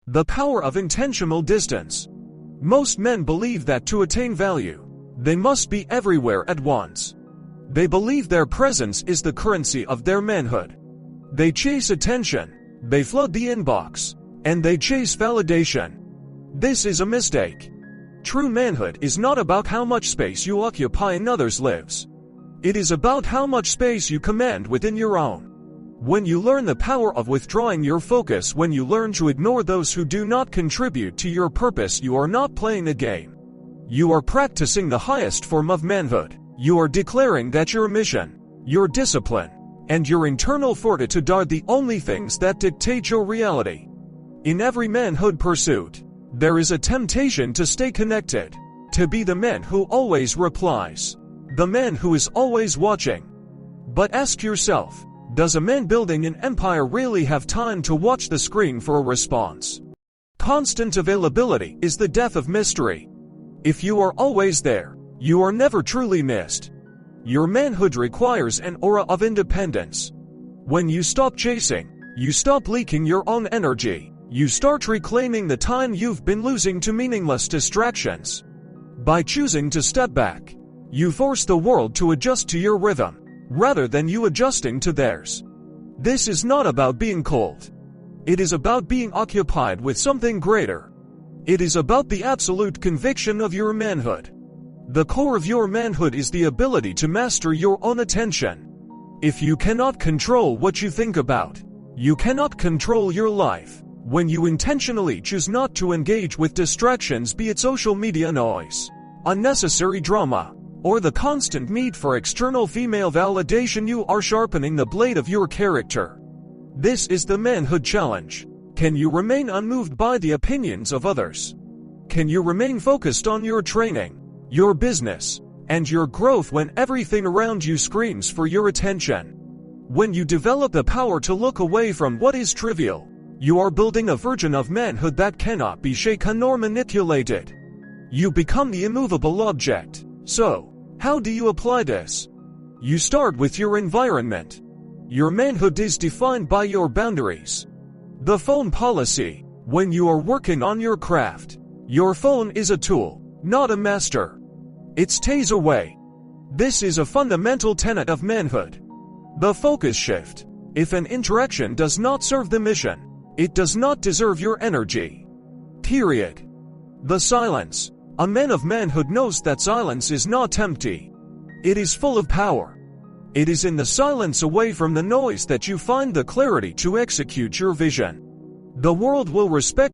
The power of intentional distance. Most men believe that to attain value, they must be everywhere at once. They believe their presence is the currency of their manhood. They chase attention, they flood the inbox, and they chase validation. This is a mistake. True manhood is not about how much space you occupy in others' lives. It is about how much space you command within your own. When you learn the power of withdrawing your focus, when you learn to ignore those who do not contribute to your purpose, you are not playing a game. You are practicing the highest form of manhood. You are declaring that your mission, your discipline, and your internal fortitude are the only things that dictate your reality. In every manhood pursuit, there is a temptation to stay connected, to be the man who always replies, the man who is always watching. But ask yourself, does a man building an empire really have time to watch the screen for a response? Constant availability is the death of mystery. If you are always there, you are never truly missed. Your manhood requires an aura of independence. When you stop chasing, you stop leaking your own energy. You start reclaiming the time you've been losing to meaningless distractions. By choosing to step back, you force the world to adjust to your rhythm, rather than you adjusting to theirs. This is not about being cold. It is about being occupied with something greater. It is about the absolute conviction of your manhood. The core of your manhood is the ability to master your own attention. If you cannot control what you think about, you cannot control your life. When you intentionally choose not to engage with distractions, be it social media noise, unnecessary drama, or the constant need for external female validation, you are sharpening the blade of your character. This is the manhood challenge. Can you remain unmoved by the opinions of others? Can you remain focused on your training, your business, and your growth when everything around you screams for your attention? When you develop the power to look away from what is trivial, you are building a version of manhood that cannot be shaken or manipulated. You become the immovable object. So, how do you apply this? You start with your environment. Your manhood is defined by your boundaries. The phone policy. When you are working on your craft, your phone is a tool, not a master. It stays away. This is a fundamental tenet of manhood. The focus shift. If an interaction does not serve the mission, it does not deserve your energy. Period. The silence. A man of manhood knows that silence is not empty. It is full of power. It is in the silence away from the noise that you find the clarity to execute your vision. The world will respect